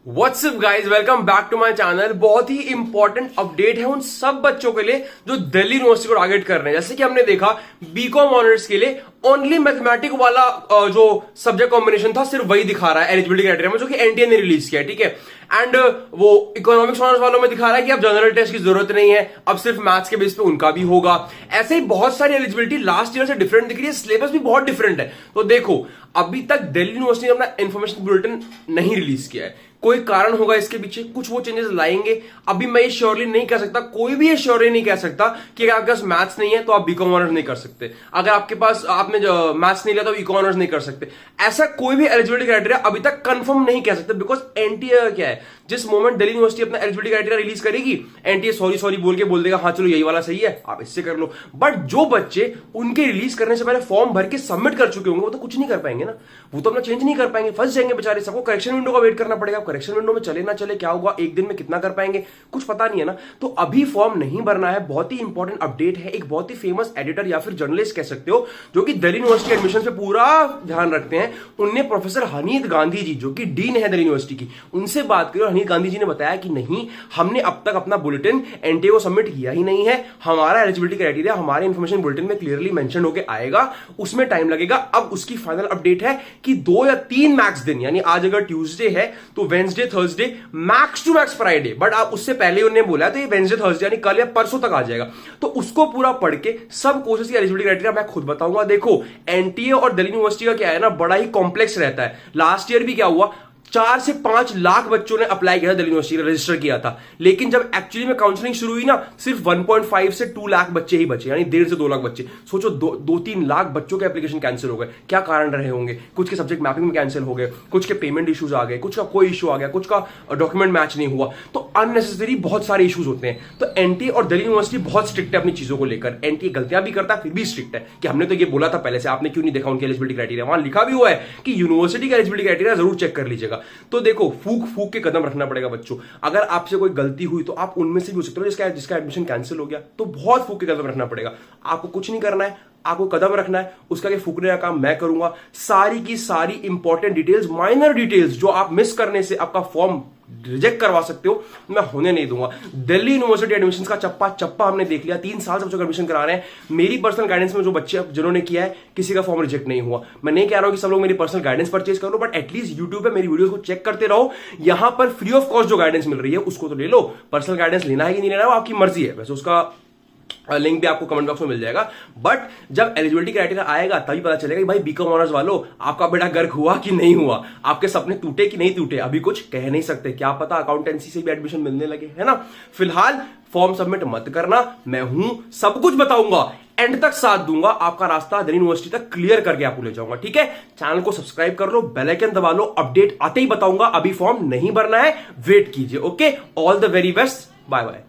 WhatsApp guys, welcome back to my channel. बहुत ही important update है उन सब बच्चों के लिए जो दिल्ली यूनिवर्सिटी को टारगेट कर रहे हैं। जैसे कि हमने देखा बीकॉम ऑनर्स के लिए ओनली मैथमेटिक वाला जो सब्जेक्ट कॉम्बिनेशन था सिर्फ वही दिखा रहा है एलिजिबिलिटी क्राइटेरिया में, जो कि एनटीए ने रिलीज किया है। ठीक है, एंड वो इकोनॉमिक्स ऑनर्स वालों में दिखा रहा है कि अब जनरल टेस्ट की जरूरत नहीं है, अब सिर्फ मैथ्स के बेस पे उनका भी होगा। ऐसे ही बहुत सारी एलिजिबिलिटी लास्ट ईयर से डिफरेंट दिख रही है, सिलेबस भी बहुत डिफरेंट है। तो देखो, अभी तक दिल्ली यूनिवर्सिटी ने अपना इन्फॉर्मेशन बुलेटिन नहीं रिलीज किया है। कोई कारण होगा इसके पीछे, कुछ वो चेंजेस लाएंगे। अभी मैं ये श्योरली नहीं कह सकता, कोई भी ये श्योरली नहीं कह सकता कि अगर आपके पास मैथ्स नहीं है तो आप बीकॉम ऑनर्स नहीं कर सकते, अगर आपके पास आपने मैथ्स नहीं लिया तो इको ऑनर्स नहीं कर सकते। ऐसा कोई भी एलिजिबिलिटी क्राइटेरिया अभी तक कंफर्म नहीं कह सकते, बिकॉज एनटीए क्या है, जिस मोमेंट दिल्ली यूनिवर्सिटी अपना एलिजिबिलिटी क्राइटेरिया रिलीज करेगी, एनटीए सॉरी बोल के बोल देगा हाँ चलो यही वाला सही है, आप इससे कर लो। बट जो बच्चे उनके रिलीज करने से पहले फॉर्म भर के सबमिट कर चुके होंगे वो तो कुछ नहीं कर पाएंगे ना, वो तो अपना चेंज नहीं कर पाएंगे, फंस जाएंगे बेचारे। सबको करेक्शन विंडो का वेट करना पड़ेगा। करेक्शन विंडो में चले ना चले क्या होगा, एक दिन में कितना कर पाएंगे, कुछ पता नहीं है ना। तो अभी फॉर्म नहीं भरना है। बहुत ही इंपॉर्टेंट अपडेट है। एक बहुत ही फेमस एडिटर या फिर जर्नलिस्ट कह सकते हो, जो कि दिल्ली यूनिवर्सिटी एडमिशन पे पूरा ध्यान रखते हैं, उनने प्रोफेसर हनीत गांधी जी, जो कि डीन है दिल्ली यूनिवर्सिटी की, उनसे बात करी और हनीत गांधी जी ने बताया कि नहीं, हमने अब तक अपना बुलेटिन एनटीए को सबमिट किया ही नहीं है। हमारा एलिजिबिलिटी क्राइटेरिया हमारे इंफॉर्मेशन बुलेटिन में क्लियरली मेंशन होकर आएगा, उसमें टाइम लगेगा। अब उसकी फाइनल अपडेट है कि 2 या 3 मैक्स दिन, यानी आज अगर ट्यूसडे है तो Wednesday Thursday max to max Friday, but आप उससे पहले उन्होंने बोला तो ये वेंसडे थर्सडे यानी कल या परसों तक आ जाएगा। तो उसको पूरा पढ़ के सब कोर्सेज की एलिजिबिलिटी क्राइटेरिया मैं खुद बताऊंगा। देखो, एनटीए और दिल्ली यूनिवर्सिटी का क्या है ना, बड़ा ही कॉम्प्लेक्स रहता है। लास्ट ईयर भी क्या हुआ, 4 से 5 लाख बच्चों ने अप्लाई किया था, दिल्ली यूनिवर्सिटी ने रजिस्टर किया था, लेकिन जब एक्चुअली में काउंसलिंग शुरू हुई ना, सिर्फ 1.5 से 2 लाख बच्चे ही बचे, यानी 1.5 से 2 लाख बच्चे। सोचो 2-3 लाख बच्चों के एप्लीकेशन कैंसिल हो गए। क्या कारण रहे होंगे? कुछ के सब्जेक्ट मैपिंग में कैंसिल हो गए, कुछ के पेमेंट इश्यूज आ गए, कुछ का कोई इशू आ गया, कुछ का डॉक्यूमेंट मैच नहीं हुआ। तो अननेसेसरी बहुत सारे इशूज होते हैं। तो एनटीए और दिल्ली यूनिवर्सिटी बहुत स्ट्रिक्ट है अपनी चीजों को लेकर। एनटीए गलतियां भी करता है, फिर भी स्ट्रिक्ट है कि हमने तो ये बोला था पहले से, आपने क्यों नहीं देखा उनकी एलिजिबिलिटी क्राइटेरिया। वहां लिखा भी हुआ है कि यूनिवर्सिटी का एलिजिबिलिटी क्राइटेरिया जरूर चेक कर लीजिएगा। तो देखो, फूक के कदम रखना पड़ेगा बच्चों। अगर आपसे कोई गलती हुई तो आप उनमें से भी हो सकते हो जिसका एडमिशन कैंसिल हो गया, तो बहुत फूक के कदम रखना पड़ेगा। आपको कुछ नहीं करना है, आपको कदम रखना है, उसका के फूकने का काम मैं करूंगा। सारी की सारी इंपॉर्टेंट डिटेल्स, माइनर डिटेल्स जो आप मिस करने से आपका फॉर्म रिजेक्ट करवा सकते हो, मैं होने नहीं दूंगा। दिल्ली यूनिवर्सिटी एडमिशन का चप्पा हमने देख लिया। 3 साल से बच्चों का एडमिशन करा रहे हैं। मेरी पर्सनल गाइडेंस में जो बच्चे जिन्होंने किया है, किसी का फॉर्म रिजेक्ट नहीं हुआ। मैं नहीं कह रहा हूं कि सब लोग मेरी पर्सनल गाइडेंस परचेज कर लो, बट एटलीस्ट यूट्यूब पे मेरी वीडियोस को चेक करते रहो। यहां पर फ्री ऑफ कॉस्ट जो गाइडेंस मिल रही है उसको तो ले लो। पर्सनल गाइडेंस लेना है कि नहीं लेना है वो आपकी मर्जी है, वैसे उसका लिंक भी आपको कमेंट बॉक्स में मिल जाएगा। बट जब एलिजिबिलिटी क्राइटेरिया आएगा तभी पता चलेगा कि भाई बीकॉम ऑनर्स वालों, आपका बेटा गर्क हुआ कि नहीं हुआ, आपके सपने टूटे कि नहीं टूटे। अभी कुछ कह नहीं सकते, क्या पता अकाउंटेंसी से भी एडमिशन मिलने लगे, है ना। फिलहाल फॉर्म सबमिट मत करना, मैं हूं, सब कुछ बताऊंगा, एंड तक साथ दूंगा, आपका रास्ता दिल्ली यूनिवर्सिटी तक क्लियर करके आपको ले जाऊंगा। ठीक है, चैनल को सब्सक्राइब कर लो, बेल आइकन दबा लो, अपडेट आते ही बताऊंगा। अभी फॉर्म नहीं भरना है, वेट कीजिए। Okay, all the very best, bye bye.